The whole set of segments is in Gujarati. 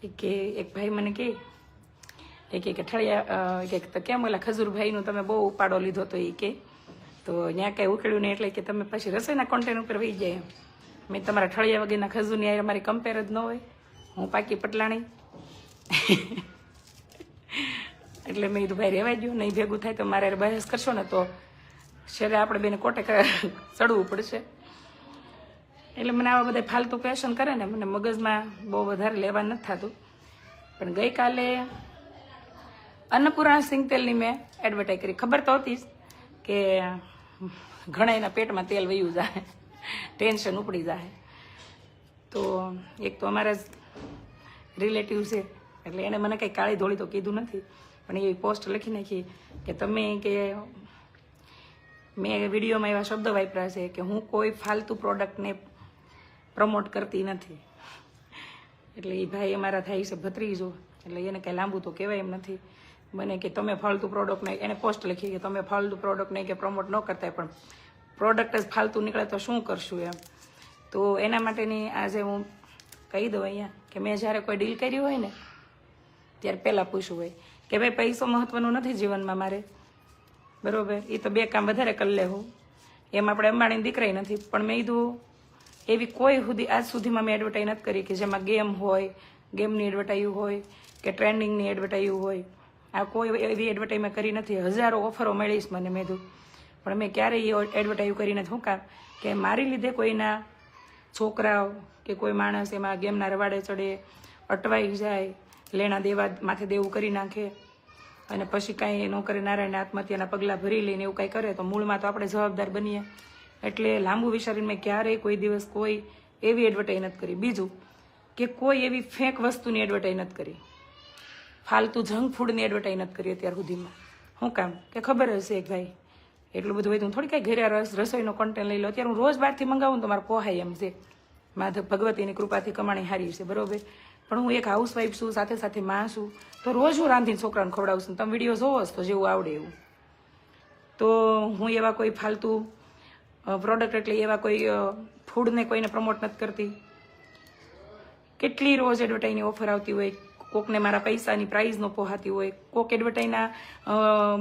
કે એક ભાઈ મને કે ઠળિયા કે તો કેમ ઓલા ખજૂરભાઈનું તમે બહુ ઉપાડો લીધો તો એ કે તો ત્યાં કાંઈ ઉકેળ્યું નહીં એટલે કે તમે પછી રસોઈના કોન્ટેન્ટ ઉપર વહી જાય. મેં તમારા ઠળિયા વગેરેના ખજૂરની આ અમારી કમ્પેર જ ન હોય, હું પાકી પટલાણી. એટલે મેં કીધું ભાઈ રહેવા દો, નહીં ભેગું થાય તો મારે બહેસ કરશો ને તો શેરે આપણે બેને કોટે ચડવું પડશે. એટલે મને આવા બધા ફાલતુ ક્વેશ્ચન કરે ને મને મગજમાં બહુ વધારે લેવા નથી થતું. પણ ગઈકાલે અન્નપૂર્ણા સિંગતેલની મેં એડવર્ટાઈઝ કરી. ખબર તો હતી જ કે ઘણા એના પેટમાં તેલ વયું જાય, ટેન્શન ઉપડી જાય. તો એક તો અમારા જ રિલેટિવ છે એટલે એને મને કંઈ કાળી ધોળી તો કીધું નથી, પણ એવી પોસ્ટ લખી નાખી કે તમે કે મેં વિડીયોમાં એવા શબ્દ વાપર્યા છે કે હું કોઈ ફાલતુ પ્રોડક્ટને પ્રમોટ કરતી નથી. એટલે એ ભાઈ અમારા થાય છે ભત્રીજો, એટલે એને કાંઈ લાંબુ તો કહેવાય એમ નથી. મને કે તમે ફાલતુ પ્રોડક્ટને, એને પોસ્ટ લખી કે તમે ફાલતુ પ્રોડક્ટને કે પ્રમોટ ન કરતા, પણ પ્રોડક્ટ જ ફાલતુ નીકળે તો શું કરશું એમ. તો એના માટેની આજે હું કહી દઉં અહીંયા કે મેં જ્યારે કોઈ ડીલ કર્યું હોય ને ત્યારે પહેલાં પૂછવું હોય કે ભાઈ પૈસો મહત્વનું નથી જીવનમાં મારે, બરાબર, એ તો બે કામ વધારે કરી લેવું. એમ આપણે અંબાણીની દીકરાઈ નથી, પણ મેં કીધું એવી કોઈ સુધી આજ સુધીમાં મેં એડવર્ટાઈઝ નથી કરી કે જેમાં ગેમ હોય, ગેમની એડવર્ટાઈઝ હોય કે ટ્રેન્ડિંગની એડવર્ટાઈઝ હોય. આ કોઈ એવી એડવર્ટાઈઝ મેં કરી નથી. હજારો ઓફરો મળીશ મને મેં પણ મેં ક્યારેય એડવર્ટાઈઝ કરી નથી. શું કામ કે મારી લીધે કોઈના છોકરાઓ કે કોઈ માણસ એમાં ગેમના રવાડે ચડે, અટવાઈ જાય, લેણા દેવા માથે દેવું કરી નાખે અને પછી કાંઈ ન કરે, નારાયણ આત્મહત્યાના પગલાં ભરી લઈને એવું કાંઈ કરે તો મૂળમાં તો આપણે જવાબદાર બનીએ. એટલે લાંબુ વિચારીને મેં ક્યારેય કોઈ દિવસ કોઈ એવી એડવર્ટાઈઝ નથી કરી. બીજું કે કોઈ એવી ફેક વસ્તુની એડવર્ટાઈઝ નથી કરી, ફાલતુ જંક ફૂડની એડવર્ટાઈઝ નથી કરી અત્યાર સુધીમાં. શું કામ કે ખબર હશે એક ભાઈ એટલું બધું હોય તો થોડી કાંઈ ઘરે રસોઈનો કન્ટેન્ટ લઈ લો. અત્યારે હું રોજ બહારથી મંગાવું તો મારે પોહાય એમ છે, માધવ ભગવતીની કૃપાથી કમાણી હારી છે, બરોબર. પણ હું એક હાઉસવાઈફ છું, સાથે સાથે માં છું, તો રોજ હું રાંધીને છોકરાને ખવડાવું છું. તમે વિડીયો જોવો તો જેવું આવડે એવું. તો હું એવા કોઈ ફાલતુ પ્રોડક્ટ એટલે એવા કોઈ ફૂડને કોઈને પ્રમોટ નથી કરતી. કેટલી રોજ એડવર્ટાઈઝની ઓફર આવતી હોય, કોકને મારા પૈસાની પ્રાઇઝ ન પોહાતી હોય, કોક એડવર્ટાઈઝના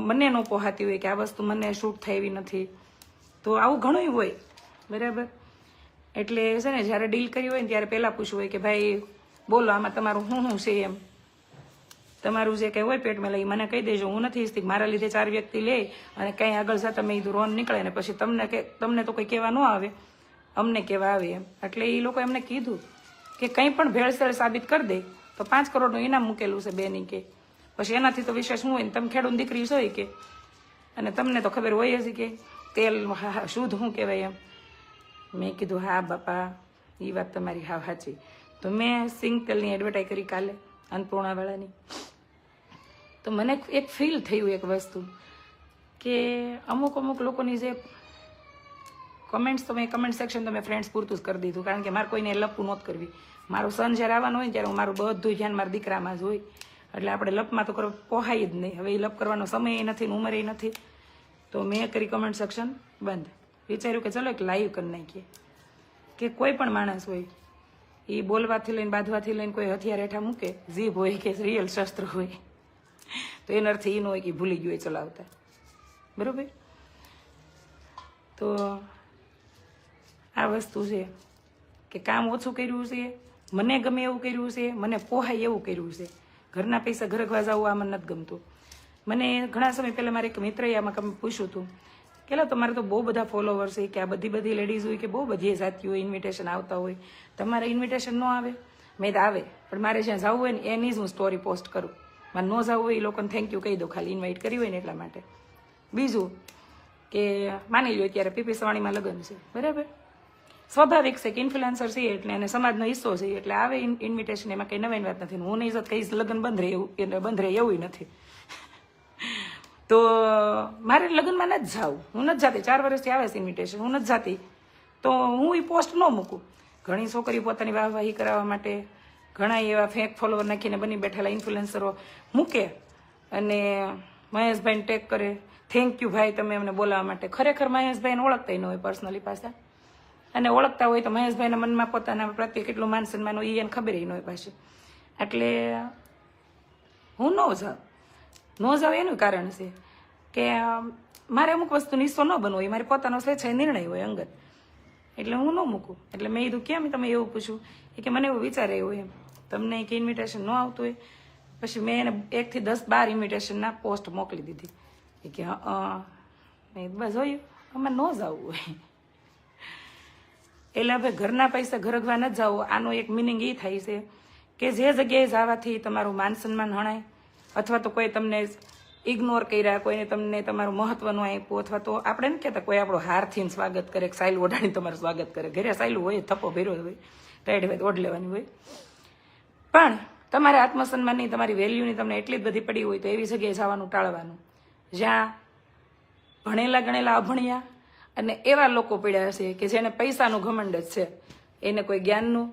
મને ન પોહાતી હોય કે આ વસ્તુ મને શૂટ થાય એવી નથી. તો આવું ઘણું હોય, બરાબર. એટલે છે ને જ્યારે ડીલ કરી હોય ને ત્યારે પહેલાં પૂછવું હોય કે ભાઈ બોલો આમાં તમારું શું છે એમ, તમારું જે કંઈ હોય પેટમાં લઈ મને કહી દેજો. હું નથી ઈચ્છતી મારા લીધે 4 વ્યક્તિ લે અને કંઈ આગળ જતા મેં કીધું રોન નીકળે ને પછી તમને તો કોઈ કહેવા ન આવે, અમને કહેવા આવે એમ. એટલે એ લોકો એમને કીધું કે કંઈ પણ ભેળસેળ સાબિત કરી દે તો 5 કરોડનું ઇનામ મૂકેલું છે બેની કે પછી એનાથી તો વિશેષ શું હોય ને, તમે ખેડૂત દીકરી છો કે અને તમને તો ખબર હોય જ કે તેલ શુદ્ધ શું કહેવાય એમ. મેં કીધું હા બાપા એ વાત તમારી હા સાચી. તો મેં સિંગતેલની એડવર્ટાઈઝ કરી કાલે અન્નપૂર્ણાવાળાની. તો મને એક ફીલ થયું એક વસ્તુ કે અમુક લોકોની જે કમેન્ટ્સ તો મેં કમેન્ટ સેક્શન તો મેં ફ્રેન્ડ્સ પૂરતું જ કરી દીધું, કારણ કે મારે કોઈને લપવું નહોતું કરવી. મારું સન જ્યારે આવવાનું હોય ત્યારે મારું બધું ધ્યાન મારા દીકરામાં જ હોય, એટલે આપણે લપમાં તો કરવા પોહાય જ નહીં. હવે એ લપ કરવાનો સમય નથી, ઉંમરે નથી. તો મેં કરી કમેન્ટ સેક્શન બંધ. વિચાર્યું કે ચલો એક લાઈવ કરી નાખીએ કે કોઈ પણ માણસ હોય એ બોલવાથી લઈને બાંધવાથી લઈને કોઈ હથિયાર હેઠા મૂકે, જીભ હોય કે રિયલ શસ્ત્ર હોય, તો એનો અર્થ એ ન હોય કે ભૂલી ગયું એ ચલાવતા, બરોબર. તો આ વસ્તુ છે કે કામ ઓછું કર્યું છે, મને ગમે એવું કર્યું છે, મને પોહાય એવું કર્યું છે. ઘરના પૈસા ઘરે ગવાજાવું આ મને નથી ગમતું. મને ઘણા સમય પહેલાં મારે એક મિત્રએ આમાં પૂછ્યું હતું કે તમારે તો બહુ બધા ફોલોવર્સ છે કે આ બધી લેડીઝ હોય કે બહુ બધી જાતિ હોય, ઇન્વિટેશન આવતા હોય, તમારે ઇન્વિટેશન ન આવે? મેં તો આવે, પણ મારે જ્યાં જવું હોય ને એની જ હું સ્ટોરી પોસ્ટ કરું. મારે ન જવું હોય એ લોકોને થેન્ક યુ કહી દો, ખાલી ઇન્વાઇટ કરી હોય ને એટલા માટે. બીજું કે માની લો અત્યારે પીપી સવાણીમાં લગ્ન છે, બરાબર, સ્વાભાવિક છે કે ઇન્ફ્લુએન્સર છે એટલે એને સમાજનો હિસ્સો છે એટલે આવે ઇન્વિટેશન, એમાં કંઈ નવાઈ વાત નથી. હું નહીં ઇજ્જત કહીશ લગ્ન બંધ રહે એવું નથી. તો મારે લગ્નમાં નથી જવું, હું નથી જાતી. 4 વર્ષથી આવે છે ઇન્વિટેશન, હું નથી જાતી, તો હું એ પોસ્ટ ન મૂકું. ઘણી છોકરીઓ પોતાની વાહવાહી કરાવવા માટે ઘણા એવા ફેક ફોલોવર નાખીને બની બેઠેલા ઇન્ફ્લુએન્સરો મૂકે અને મહેશભાઈને ટેગ કરે, થેન્ક યુ ભાઈ તમે અમને બોલાવવા માટે. ખરેખર મહેશભાઈને ઓળખતા ન હોય પર્સનલી પાછા, અને ઓળખતા હોય તો મહેશભાઈના મનમાં પોતાના પ્રત્યે કેટલું માન સન્માન હોય એને ખબર ન હોય પાછી. એટલે હું ન જાઉં એનું કારણ છે કે મારે અમુક વસ્તુ નિસ્સો ન બનવો હોય, મારે પોતાનો સ્વેચ્છાએ નિર્ણય હોય અંગત, એટલે હું ન મૂકું. એટલે મેં કીધું કેમ તમે એવું પૂછ્યું, કે મને એવું વિચાર આવ્યો એમ તમને કે ઇન્વિટેશન ન આવતું હોય. પછી મેં એને 1 થી 10 12 ઇન્વિટેશનના પોસ્ટ મોકલી દીધી. કે મેં બસ જોયું અમારે ન જવું હોય. એટલે હવે ઘરના પૈસા ઘરગવા ન જાઓ, આનો એક મિનિંગ એ થાય છે કે જે જગ્યાએ જવાથી તમારું માન સન્માન હણાય, અથવા તો કોઈ તમને ઇગ્નોર કર્યા, કોઈને તમને તમારું મહત્વ ન આપ્યું, અથવા તો આપણે નથી કહેતા કોઈ આપણો હારથી સ્વાગત કરે, સાયલું ઓઢાડીને તમારું સ્વાગત કરે. ઘરે સાયલું હોય, થપ્પો ભર્યો હોય, ટાઈડ હોય ઓઢ લેવાની હોય, પણ તમારા આત્મસન્માનની તમારી વેલ્યુની તમને એટલી જ બધી પડી હોય તો એવી જગ્યાએ જવાનું ટાળવાનું જ્યાં ભણેલા ગણેલા અભણ્યા અને એવા લોકો પડ્યા છે કે જેને પૈસાનું ઘમંડ જ છે, એને કોઈ જ્ઞાનનું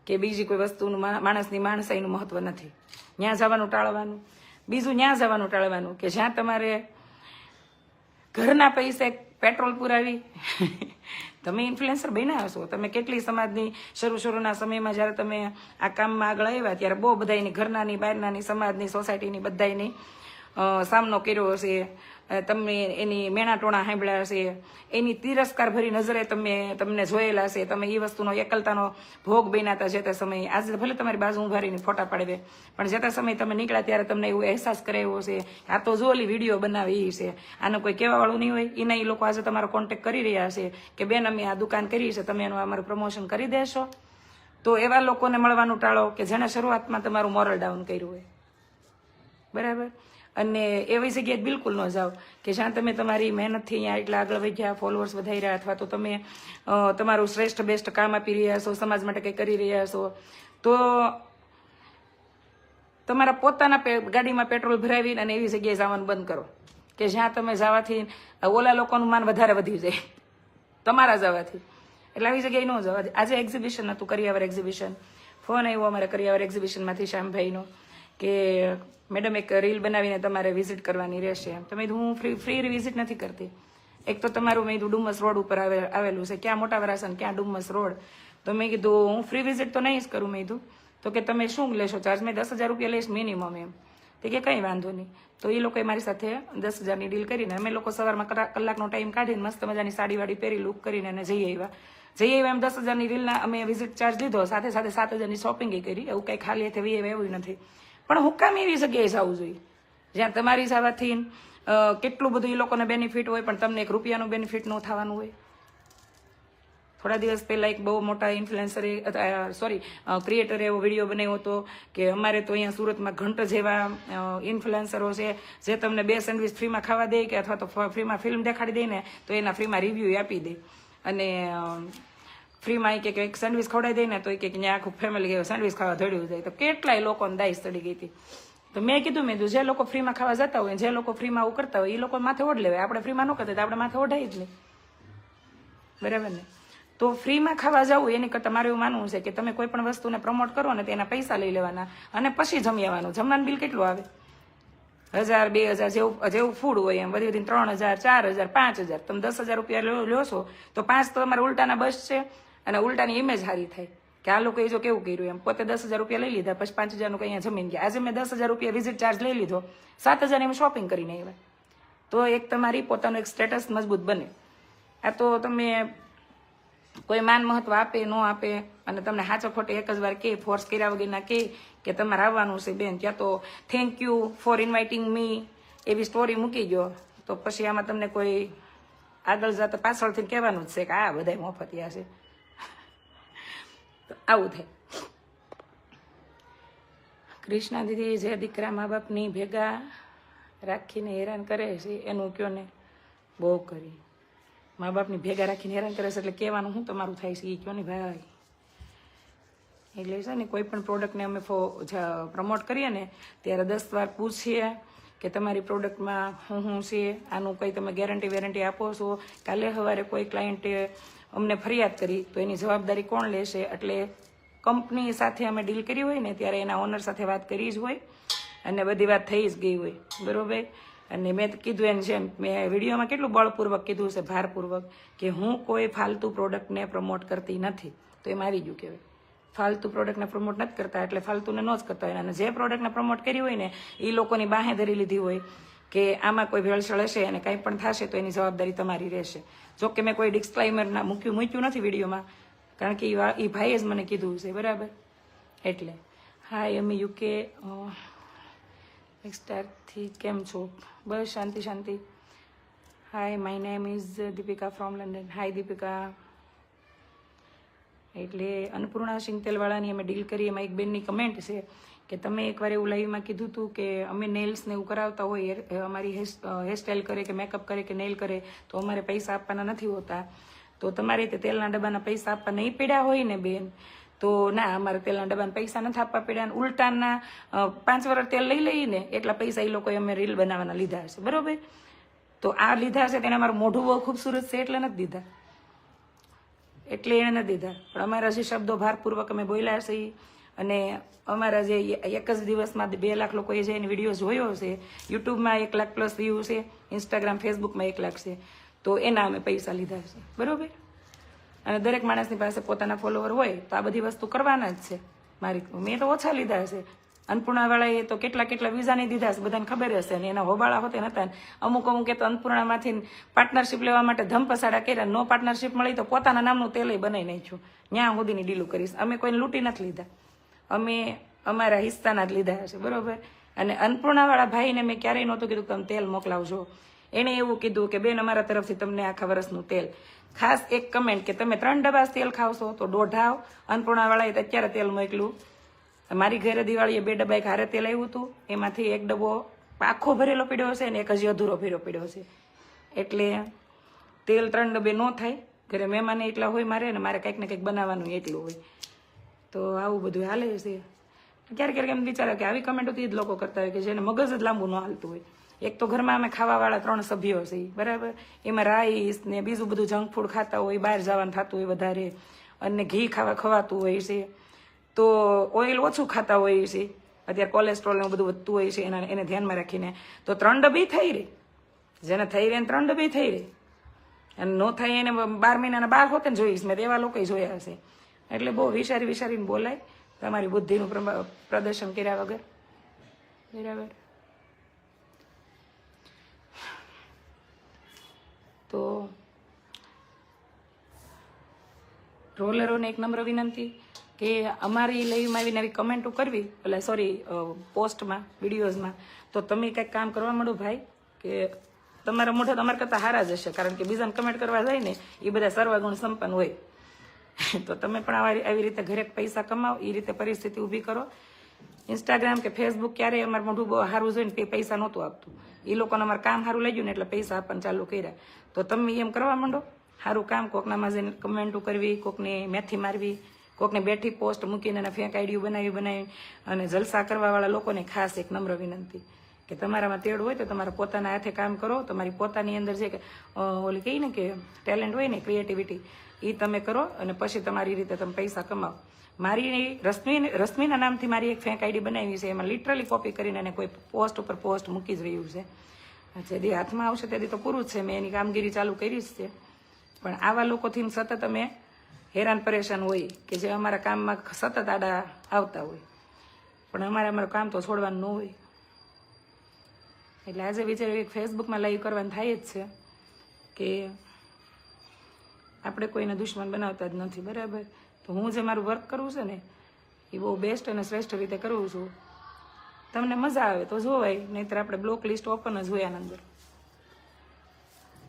કે બીજી કોઈ વસ્તુનું માણસની માણસાઈનું મહત્વ નથી. ત્યાં જવાનું ટાળવાનું. બીજું ત્યાં જવાનું ટાળવાનું કે જ્યાં તમારે ઘરના પૈસે પેટ્રોલ પુરાવી તમે ઇન્ફ્લુએન્સર બન્યા હશો, તમે કેટલી સમાજની શરૂના સમયમાં જ્યારે તમે આ કામમાં આગળ આવ્યા ત્યારે બહુ બધાની ઘરનાની બહારનાની સમાજની સોસાયટીની બધાની સામનો કર્યો હશે, તમે એની મેણાટોણા સાંભળ્યા હશે, એની તિરસ્કાર ભરી નજરે તમને જોયેલા હશે, તમે એ વસ્તુનો એકલતાનો ભોગ બન્યા હતા જે તે સમયે. આજે ભલે તમારી બાજુ ઊભા રહીને ફોટા પાડવે, પણ જે તે સમયે તમે નીકળ્યા ત્યારે તમને એવું અહેસાસ કરાવ્યો હશે આ તો જો ઓલી વિડીયો બનાવી એ છે, આનો કોઈ કહેવાવાળું નહીં હોય. એના એ લોકો આજે તમારો કોન્ટેક્ટ કરી રહ્યા છે કે બેન અમે આ દુકાન કરી છે, તમે એનું અમારું પ્રમોશન કરી દેશો. તો એવા લોકોને મળવાનું ટાળો કે જેણે શરૂઆતમાં તમારું મોરલ ડાઉન કર્યું હોય, બરાબર. અને એવી જગ્યાએ બિલકુલ ન જાઓ કે જ્યાં તમે તમારી મહેનતથી અહીંયા એટલા આગળ વધ્યા, ફોલોઅર્સ વધારી રહ્યા, અથવા તો તમે તમારું શ્રેષ્ઠ બેસ્ટ કામ આપી રહ્યા છો, સમાજ માટે કંઈ કરી રહ્યા છો, તો તમારા પોતાના ગાડીમાં પેટ્રોલ ભરાવીને અને એવી જગ્યાએ જવાનું બંધ કરો કે જ્યાં તમે જવાથી ઓલા લોકોનું માન વધારે વધી જાય તમારા જવાથી. એટલે આવી જગ્યાએ ન જવા. આજે એક્ઝિબિશન હતું, કરિયાવર એક્ઝિબિશન. ફોન આવ્યો અમારે કરિયાવર એક્ઝિબિશનમાંથી શ્યામભાઈનો કે મેડમ એક રીલ બનાવીને તમારે વિઝિટ કરવાની રહેશે. તો મેં હું ફ્રી વિઝિટ નથી કરતી. એક તો તમારું મેં કીધું ડુમસ રોડ ઉપર આવેલું છે, ક્યાં મોટા વરાસન ક્યાં ડુમસ રોડ. તો મેં કીધું હું ફ્રી વિઝિટ તો નહીં જ કરું. મેં કીધું તો કે તમે શું લેશો ચાર્જ? મેં 10,000 રૂપિયા લઈશ મિનિમમ એમ. તો કે કંઈ વાંધો નહીં. તો એ લોકોએ મારી સાથે 10,000ની ડીલ કરીને અમે લોકો સવારમાં કલાકનો ટાઈમ કાઢીને મસ્ત મજાની સાડીવાડી પહેરી લુક કરીને અને જઈ આવ્યા એમ 10,000ની રીલના અમે વિઝિટ ચાર્જ લીધો, સાથે સાથે 7,000ની શોપિંગ કરી. એવું કંઈ ખાલી હાથે વી એવું નથી. પણ હું કામ એવી જગ્યાએ જવું જોઈએ જ્યાં તમારી જવાથી કેટલું બધું એ લોકોને બેનિફિટ હોય પણ તમને 1 રૂપિયાનું બેનિફિટ ન થવાનું હોય. થોડા દિવસ પહેલા એક બહુ મોટા ઇન્ફ્લુએન્સરે ક્રિએટરે એવો વિડીયો બનાવ્યો હતો કે અમારે તો અહીંયા સુરતમાં ઘંટ જેવા ઇન્ફ્લુએન્સરો છે જે તમને 2 સેન્ડવિચ ફ્રીમાં ખાવા દે કે અથવા તો ફ્રીમાં ફિલ્મ દેખાડી દે ને તો એના ફ્રીમાં રિવ્યૂ આપી દે, અને ફ્રીમાં કે એક સેન્ડવિચ ખવડાવી દે ને તો કે ત્યાં આખું ફેમિલી સેન્ડવિચ ખાવા ધડ્યું જાય. તો કેટલાય લોકોને દાઈસ ચડી ગઈ હતી. તો મેં કીધું જે લોકો ફ્રીમાં ખાવા જતા હોય, જે લોકો ફ્રીમાં આવું કરતા હોય એ લોકો માથે ઓઢ લેવાય. આપણે ફ્રીમાં ન કરતા તો આપણે માથે ઓઢાય જ નહીં, બરાબર ને? તો ફ્રીમાં ખાવા જવું એની કરતાં મારું એવું માનવું છે કે તમે કોઈ પણ વસ્તુને પ્રમોટ કરો ને તેના પૈસા લઈ લેવાના અને પછી જમી આવવાનું. જમવાનું બિલ કેટલું આવે? 1,000 2,000 જેવું ફૂડ હોય એમ વધી વધીને 3,000 4,000 5,000. તમે 10,000 રૂપિયા લો છો તો 5 તો તમારા ઉલટાના બસ છે અને ઉલટાની ઇમેજ સારી થાય કે આ લોકોએ જો કેવું કર્યું એમ. પોતે 10,000 રૂપિયા લઈ લીધા, પછી 5,000નું કંઈ અહીંયા જમીન ગયા. આજે મેં 10,000 રૂપિયા વિઝિટ ચાર્જ લઈ લીધો, 7,000 એમ શોપિંગ કરીને આવ્યા. તો એક તમારી પોતાનું એક સ્ટેટસ મજબૂત બને. આ તો તમે કોઈ માન મહત્વ આપે ન આપે અને તમને સાચો ખોટે એક જ વાર કે ફોર્સ કર્યા વગરના કે તમારે આવવાનું છે બેન, ત્યાં તો થેન્ક યુ ફોર ઇન્વાઇટિંગ મી એવી સ્ટોરી મૂકી ગયો તો પછી આમાં તમને કોઈ આગળ જતા પાછળથી કહેવાનું જ છે કે આ બધા મફતિયા છે. આવું થાય. કૃષ્ણા દીદી જે દીકરા મા બાપની ભેગા રાખીને હેરાન કરે છે એનું કયો ને બહુ કરી. મા બાપની ભેગા રાખીને હેરાન કરે છે એટલે કહેવાનું શું તમારું થાય છે એ કયો ને ભાઈ. એટલે છે ને કોઈ પણ પ્રોડક્ટને અમે પ્રમોટ કરીએ ને ત્યારે 10 વાર પૂછીએ કે તમારી પ્રોડક્ટમાં શું છે, આનું કંઈ તમે ગેરંટી આપો છો. કાલે સવારે કોઈ ક્લાયન્ટે અમને ફરિયાદ કરી તો એની જવાબદારી કોણ લેશે? એટલે કંપની સાથે અમે ડીલ કરી હોય ને ત્યારે એના ઓનર સાથે વાત કરી જ હોય અને બધી વાત થઈ જ ગઈ હોય, બરોબર. અને મેં કીધું એમ જેમ મેં વિડીયોમાં કેટલું બળપૂર્વક કીધું છે, ભારપૂર્વક, કે હું કોઈ ફાલતુ પ્રોડક્ટને પ્રમોટ કરતી નથી. તો એમાં આવી ગયું કહેવાય. ફાલતુ પ્રોડક્ટને પ્રમોટ નથી કરતા એટલે ફાલતુને ન જ કરતા હોય. અને જે પ્રોડક્ટને પ્રમોટ કરી હોય ને એ લોકોની બાહે ધરી લીધી હોય કે આમાં કોઈ ભેળસેળ હશે અને કંઈ પણ થશે તો એની જવાબદારી તમારી રહેશે. જો કે મેં કોઈ ડિસ્ક્લાઇમર મૂક્યું નથી વિડીયોમાં, કારણ કે એ ભાઈએ જ મને કીધું છે, બરાબર. એટલે હાય અમે યુકે સ્ટારથી કેમ છો? બસ શાંતિ શાંતિ. Hi my name is Deepika from London. Hi Deepika. એટલે અન્નપૂર્ણા સિંગતેલવાળાની અમે ડીલ કરી, એમાં એક બેનની કમેન્ટ છે કે તમે એકવાર એવું લાઈવમાં કીધું હતું કે અમે નેલ્સને એવું કરાવતા હોય, અમારી હેરસ્ટાઈલ કરે કે મેકઅપ કરે કે નેલ કરે તો અમારે પૈસા આપવાના નથી હોતા, તો તમારે તે તેલના ડબ્બાના પૈસા આપવા નહીં પડ્યા હોય ને બેન, તો ના અમારે તેલના ડબ્બાના પૈસા નથી આપવા પડ્યા. ઉલટાના 5 વર્ષ તેલ લઈ લઈને એટલા પૈસા એ લોકોએ અમે રીલ બનાવવાના લીધા હશે, બરોબર. તો આ લીધા હશે તેને અમારું મોઢું બહુ ખૂબસૂરત છે એટલે નથી દીધા, એટલે એને નથી દીધા. પણ અમારા જે શબ્દો ભારપૂર્વક અમે બોલ્યા છે અને અમારા જે એક જ દિવસમાં 2 લાખ લોકોએ જે એની વિડીયો જોયો છે, યુટ્યુબમાં 1 લાખ પ્લસ વ્યૂ છે, ઇન્સ્ટાગ્રામ ફેસબુકમાં 1 લાખ છે, તો એના અમે પૈસા લીધા છે, બરોબર. અને દરેક માણસની પાસે પોતાના ફોલોવર હોય તો આ બધી વસ્તુ કરવાના જ છે. મેં તો ઓછા લીધા હશે. અન્નપૂર્ણાવાળાએ તો કેટલા વિઝા નહીં દીધા હશે, બધાને ખબર હશે. ને એના હોબાળા હોતે નતા. અમુક તો અન્નપૂર્ણામાંથી પાર્ટનરશિપ લેવા માટે ધમપસાડા કર્યા. નો પાર્ટનરશિપ મળી તો પોતાના નામનું તેલ બનાવી નાખ્યું. ત્યાં સુધીની ડીલું કરીશ. અમે કોઈને લૂંટી નથી લીધા, અમે અમારા હિસ્સાના જ લીધા હશે, બરોબર. અને અન્નપૂર્ણાવાળા ભાઈને મેં ક્યારેય નહોતું કીધું કે તમે તેલ મોકલાવજો. એણે એવું કીધું કે બેન અમારા તરફથી તમને આખા વર્ષનું તેલ. ખાસ એક કમેન્ટ કે તમે 3 ડબ્બા તેલ ખાવશો તો દોઢાવ. અન્નપૂર્ણાવાળાએ તો અત્યારે તેલ મોકલ્યું. મારી ઘરે દિવાળીએ 2 ડબ્બા એક હારે તેલ આવ્યું હતું, એમાંથી 1 ડબ્બો આખો ભરેલો પીડ્યો હશે અને 1 હજી અધૂરો ભરેલો પીડ્યો હશે. એટલે તેલ 3 ડબ્બે ન થાય. ઘરે મહેમાન એટલા હોય મારે, અને મારે કંઈક ને કંઈક બનાવવાનું એટલું હોય. તો આવું બધું હાલે છે. ક્યારેક એમ વિચારે કે આવી કમેન્ટોથી જ લોકો કરતા હોય કે જેને મગજ જ લાંબુ ન હાલતું હોય. એક તો ઘરમાં અમે ખાવાવાળા 3 સભ્યો છે, બરાબર. એમાં રાઈસ ને બીજું બધું જંક ફૂડ ખાતા હોય, બહાર જવાનું થતું હોય વધારે, અને ઘી ખવાતું હોય છે, તો ઓઇલ ઓછું ખાતા હોય છે. અત્યારે કોલેસ્ટ્રોલ ને બધું વધતું હોય છે, એને ધ્યાનમાં રાખીને તો 3 ડબ્બી થઈ રહી. જેને થઈ રહી એને 3 ડબ્બી થઈ રહી, અને ન થાય એને 12 મહિનાના 12 હોતે ને જોઈશ. મેં એવા લોકો જોયા હશે. એટલે બહુ વિચારીને બોલાય, તમારી બુદ્ધિનું પ્રદર્શન કર્યા વગર, બરાબર. તો રોલરોને એક નમ્ર વિનંતી કે અમારી લાઈવમાં આવી નવી કમેન્ટો કરવી, એટલે સોરી પોસ્ટમાં વિડીયોઝમાં, તો તમે કંઈક કામ કરવા માંડો ભાઈ, કે તમારા મોઢા તમારા કરતાં સારા જ હશે. કારણ કે બીજાને કમેન્ટ કરવા જાય ને એ બધા સર્વગુણ સંપન્ન હોય. તો તમે પણ આવી રીતે ઘરે પૈસા કમાવો, એ રીતે પરિસ્થિતિ ઊભી કરો. ઇન્સ્ટાગ્રામ કે ફેસબુક ક્યારેય અમારું મોઢું બહુ સારું જોઈને તે પૈસા નહોતું આપતું. એ લોકોને અમારું કામ સારું લાગ્યું ને એટલે પૈસા આપવાનું ચાલુ કર્યા. તો તમે એમ કરવા માંડો, સારું કામ, કોકનામાં જઈને કમેન્ટો કરવી, કોકને મેથી મારવી, કોકને બેઠી પોસ્ટ મૂકીને અને ફેક આઈડીઓ બનાવી અને જલસા કરવાવાળા લોકોને ખાસ એક નમ્ર વિનંતી કે તમારામાં તેડ હોય તો તમારા પોતાના હાથે કામ કરો. તમારી પોતાની અંદર જે ઓલી કહીએ ને કે ટેલેન્ટ હોય ને, ક્રિએટિવિટી, એ તમે કરો અને પછી તમારી રીતે તમે પૈસા કમાવો. મારી રશ્મિના નામથી મારી એક ફેક આઈડી બનાવી છે, એમાં લિટરલી કોપી કરીને અને કોઈ પોસ્ટ ઉપર પોસ્ટ મૂકી જ રહ્યું છે. જેથી હાથમાં આવશે તેથી તો પૂરું જ છે, મેં એની કામગીરી ચાલુ કરી જ છે. પણ આવા લોકોથી સતત અમે હેરાન પરેશાન હોય કે જે અમારા કામમાં સતત આડા આવતા હોય, પણ અમારું કામ તો છોડવાનું ન હોય. એટલે આજે વિચાર્યું એક ફેસબુકમાં લાઈવ કરવાનું થાય જ છે કે આપણે કોઈને દુશ્મન બનાવતા જ નથી, બરાબર. તો હું જે મારું વર્ક કરું છું ને એ બહુ બેસ્ટ અને શ્રેષ્ઠ રીતે કરું છું. તમને મજા આવે તો જોવાય, નહીંતર આપણે બ્લોક લિસ્ટ ઓપન જ હોય, આની અંદર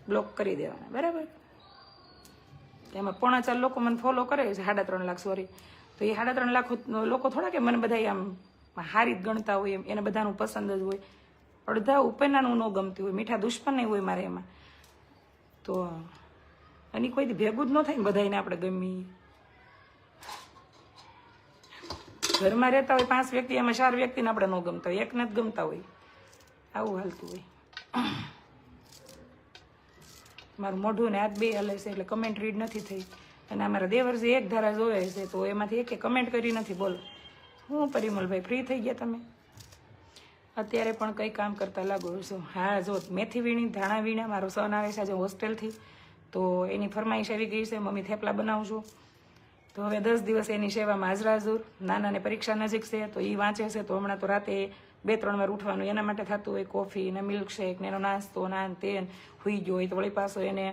બ્લોક કરી દેવાના, બરાબર. એમાં 4.5 લોકો મને ફોલો કરે છે, 3.5 લાખ સોરી. તો એ 3.5 લાખ લોકો થોડા કે મને બધા આમ હારી જ ગણતા હોય, એને બધાનું પસંદ જ હોય. અડધા ઉપરનાનું ન ગમતી હોય, મીઠા દુશ્મન નહીં હોય મારે એમાં. તો અને કોઈ ભેગું જ ન થાય ને બધાને આપણે ગમી. ઘરમાં રહેતા હોય 5 વ્યક્તિ, એમાં 4 વ્યક્તિને આપણે ન ગમતા હોય, એકને જ ગમતા હોય. આવું હાલતું હોય. મારું મોઢું ને હાથ બે હલે છે એટલે કમેન્ટ રીડ નથી થઈ. અને અમારા દેવરજી 1 ધારા જોવે છે, તો એમાંથી એક કમેન્ટ કરી નથી. બોલો હું પરિમલભાઈ ફ્રી થઈ ગયા તમે? અત્યારે પણ કંઈ કામ કરતા લાગો છો? હા, જો મેથી વીણી, ધાણા વીણા, મારો સન આવે છે આજે હોસ્ટેલથી, તો એની ફરમાઈશ આવી ગઈ છે, મમ્મી થેપલા બનાવું છું. તો હવે 10 દિવસ એની સેવામાં હાજર. નાનાને પરીક્ષા નજીક છે તો એ વાંચે છે, તો હમણાં તો રાતે 2-3 વાર ઉઠવાનું એના માટે થતું હોય, કોફી ને મિલ્કશેક ને એનો નાસ્તો ના તે હુઈ ગયો હોય તો વળી પાછો એને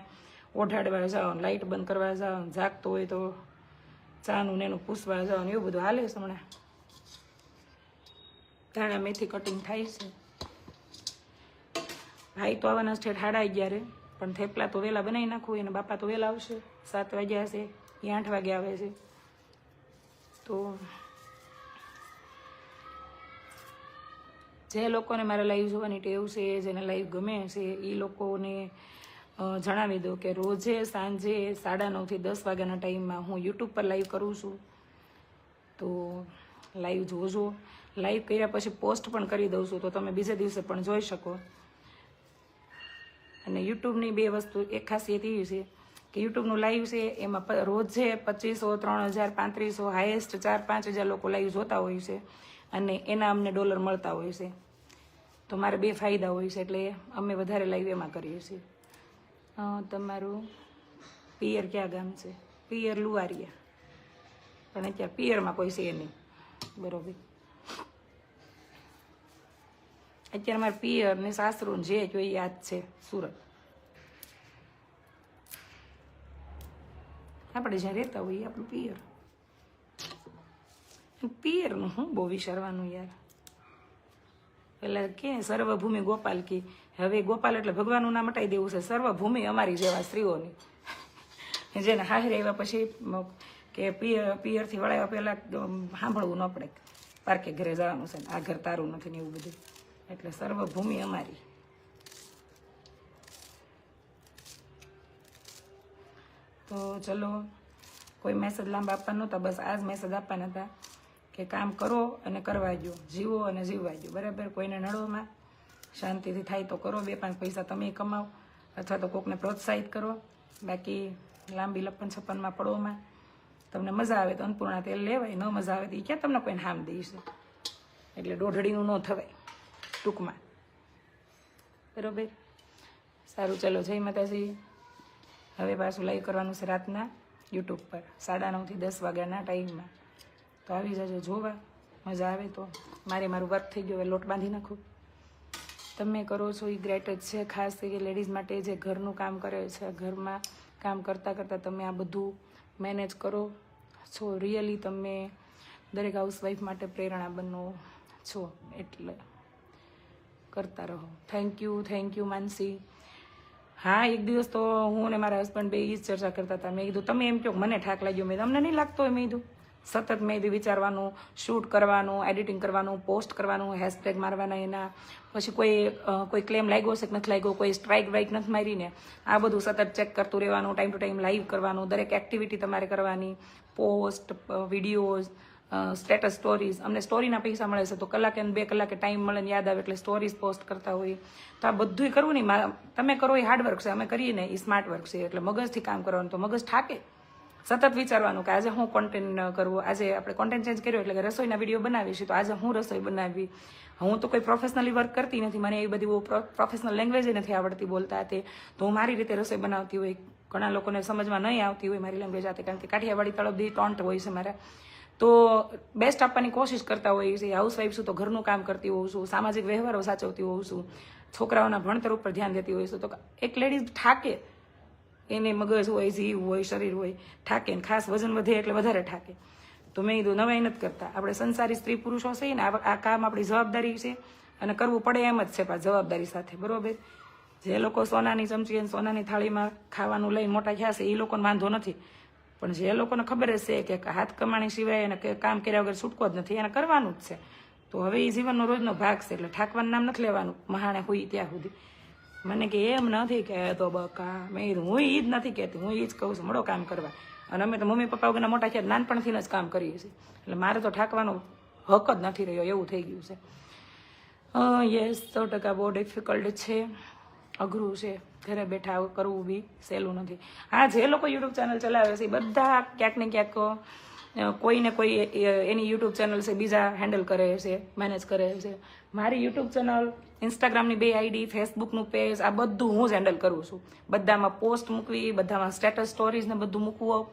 ઓઢાડવા જાઓ, લાઇટ બંધ કરવા જાઓ, જાગતો હોય તો ચાનું ને એનું પૂછવા જાઓ, એવું બધું હાલે છે હમણાં. ધાણા મેથી કટિંગ થાય છે. ભાઈ તો આવવાના છે 11:30, પણ થેપલા તો વહેલા બનાવી નાખું, એને બાપા તો વહેલા આવશે, 7 વાગ્યા હશે, એ 8 વાગે આવે છે. તો જે લોકોને મારા લાઈવ જોવાની ટેવ છે, જેને લાઈવ ગમે છે, એ લોકોને જણાવી દો કે રોજે સાંજે 9:30 થી 10 વાગ્યાના ટાઈમમાં હું યુટ્યુબ પર લાઈવ કરું છું. તો લાઈવ જોજો. લાઈવ કર્યા પછી પોસ્ટ પણ કરી દઉં છું, તો તમે બીજા દિવસે પણ જોઈ શકો. અને યુટ્યુબની 2 વસ્તુ, એક ખાસિયત એવી છે કે યુટ્યુબનું લાઈવ છે એમાં રોજે 2500, 3000, 3500, હાઈએસ્ટ 4-5 હજાર લોકો લાઈવ જોતા હોય છે, અને એના અમને ડોલર મળતા હોય છે. તો મારે 2 ફાયદા હોય છે, એટલે અમે વધારે લાઈવ એમાં કરીએ છીએ. તમારું પિયર ક્યાં ગામ છે? પિયર લુવારિયા, પણ અત્યારે પિયરમાં કોઈ છે નહીં, બરોબર. અત્યારે મારે પિયર ને સાસરું જે જોઈએ યાદ છે સુરત. આપણે જ્યાં રહેતા હોઈએ આપણું પિયર. પિયરનું હું બહુ વિચારવાનું યાર. પેલા કે સર્વભૂમિ ગોપાલ કી, હવે ગોપાલ એટલે ભગવાનનું નામ હટાવી દેવું છે. સર્વભૂમિ અમારી જેવા સ્ત્રીઓની, જેને હાહરે આવ્યા પછી કે પિયરથી વળાવ્યા પહેલા સાંભળવું ન પડે, પાર્કે ઘરે જવાનું છે, આ ઘર તારું નથી ને એવું બધું. એટલે સર્વભૂમિ અમારી. તો ચલો, કોઈ મેસેજ લાંબા આપવાના નહોતા, બસ આ જ મેસેજ આપવાના હતા કે કામ કરો અને કરવા દો, જીવો અને જીવવા દો, બરાબર. કોઈને નડોમાં, શાંતિથી થાય તો કરો, 2-5 પૈસા તમે કમાઓ, અથવા તો કોકને પ્રોત્સાહિત કરો. બાકી લાંબી લપન છપ્પનમાં પડોમાં તમને મજા આવે તો અન્નપૂર્ણા તેલ લેવાય, ન મજા આવે તો એ ક્યાં તમને કોઈને હામ દઈશે. એટલે દોઢડીનું ન થવાય ટૂંકમાં, બરોબર. સારું, ચલો, જય માતાજી. હવે પાછું લાઈવ કરવાનું છે રાતના યુટ્યુબ પર 9:30 થી 10 વાગ્યાના ટાઈમમાં. તો આવી જજો જોવા, મજા આવે તો. મારું વર્ક થઈ ગયું, હવે લોટ બાંધી નાખું. તમે કરો છો એ ગ્રેટ જ છે, ખાસ કરી લેડીઝ માટે જે ઘરનું કામ કરે છે. ઘરમાં કામ કરતાં કરતાં તમે આ બધું મેનેજ કરો છો. રિયલી તમે દરેક હાઉસવાઈફ માટે પ્રેરણા બનો છો, એટલે કરતા રહો. થેન્ક યુ માનસી. હા, એક દિવસ તો હું ને મારા હસબન્ડ બે જ ચર્ચા કરતા હતા. મેં કીધું તમે એમ કહો મને ઠાક લાગ્યો, મેં તમને નહીં લાગતો હોય? મેં કીધું સતત મેં કીધું વિચારવાનું, શૂટ કરવાનું, એડિટિંગ કરવાનું, પોસ્ટ કરવાનું, હેશટેગ મારવાના એના, પછી કોઈ ક્લેમ લાગ્યો છે કે નથી લાગ્યો, કોઈ સ્ટ્રાઇક વાઇક નથી મારીને, આ બધું સતત ચેક કરતું રહેવાનું, ટાઈમ ટુ ટાઈમ લાઈવ કરવાનું, દરેક એક્ટિવિટી તમારે કરવાની, પોસ્ટ, વિડીયોઝ, સ્ટેટસ સ્ટોરીઝ. અમને સ્ટોરીના પૈસા મળે છે, તો કલાકે ને 2 કલાકે ટાઈમ મળે ને યાદ આવે એટલે સ્ટોરીઝ પોસ્ટ કરતા હોય. તો આ બધું કરવું નહીં, તમે કરો એ હાર્ડવર્ક છે, અમે કરીએ ને એ સ્માર્ટ વર્ક છે. એટલે મગજથી કામ કરવાનું, તો મગજ થાકે. સતત વિચારવાનું કે આજે હું કોન્ટેન્ટ કરવું, આજે આપણે કોન્ટેન્ટ ચેન્જ કર્યો એટલે કે રસોઈના વિડીયો બનાવીશું, તો આજે હું રસોઈ બનાવી. હું તો કોઈ પ્રોફેશનલી વર્ક કરતી નથી, મને એ બધી બહુ પ્રોફેશનલ લેંગ્વેજ નથી આવડતી બોલતા તે, તો હું મારી રીતે રસોઈ બનાવતી હોય. ઘણા લોકોને સમજમાં નહીં આવતી હોય મારી લેંગ્વેજ આતે, કારણ કે કાઠિયાવાડી તળપદી ટોન્ટ હોય છે મારા. તો બેસ્ટ આપવાની કોશિશ કરતા હોઈએ છીએ. હાઉસવાઈફ છું તો ઘરનું કામ કરતી હોઉં છું, સામાજિક વ્યવહારો સાચવતી હોઉં છું, છોકરાઓના ભણતર ઉપર ધ્યાન દેતી હોઈશું. તો એક લેડીઝ થાકે, એને મગજ હોય, જીવ હોય, શરીર હોય, થાકે. ખાસ વજન વધે એટલે વધારે થાકે. તો મેં કીધું નવાઈ નથી કરતા, આપણે સંસારી સ્ત્રી પુરુષો છે ને, આ કામ આપણી જવાબદારી છે અને કરવું પડે એમ જ છે પાછું જવાબદારી સાથે, બરોબર. જે લોકો સોનાની ચમચી અને સોનાની થાળીમાં ખાવાનું લઈને મોટા થયા છે એ લોકોને વાંધો નથી, પણ જે લોકોને ખબર જ છે કે હાથ કમાણી સિવાય એને કામ કર્યા વગર છૂટકો જ નથી, એને કરવાનું જ છે. તો હવે એ જીવનનો રોજનો ભાગ છે, એટલે ઠાકવાનું નામ નથી લેવાનું મહાણે હોય ત્યાં સુધી. મને કે એમ નથી કહેતો બકા, મેં હું એ જ નથી કહેતી, હું એ જ કહું છું મળો કામ કરવા. અને અમે તો મમ્મી પપ્પા વગરના મોટા થયા નાનપણથી જ કામ કરીએ છીએ, એટલે મારે તો ઠાકવાનો હક જ નથી રહ્યો, એવું થઈ ગયું છે. યસ, 100% બહુ ડિફિકલ્ટ છે, અઘરું છે. ઘરે બેઠા કરવું બી સહેલું નથી. હા, જે લોકો યુટ્યુબ ચેનલ ચલાવે છે બધા ક્યાંક ને ક્યાંક કોઈ ને કોઈ એની યુટ્યુબ ચેનલ છે બીજા હેન્ડલ કરે છે, મેનેજ કરે છે. મારી યુટ્યુબ ચેનલ, ઇન્સ્ટાગ્રામની 2 આઈડી, ફેસબુકનું પેજ, આ બધું હું જ હેન્ડલ કરું છું. બધામાં પોસ્ટ મૂકવી, બધામાં સ્ટેટસ સ્ટોરીઝ ને બધું મૂકવું,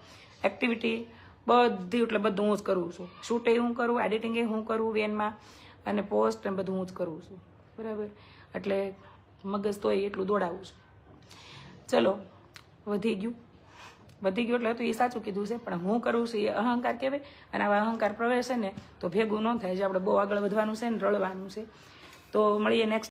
એક્ટિવિટી બધી એટલે બધું હું જ કરું છું. શૂટે હું કરું, એડિટિંગે હું કરું વેનમાં, અને પોસ્ટ ને બધું હું જ કરું છું. બરાબર, એટલે મગજ તોય એટલું દોડાવું છું. ચલો, વધી ગયું એટલે તો એ સાચું કીધું છે, પણ હું કરું છું એ અહંકાર કહેવાય. અને આવા અહંકાર પ્રવેશે ને તો ભેગું ન થાય. જે આપણે બહુ આગળ વધવાનું છે ને રળવાનું છે. તો મળીએ નેક્સ્ટ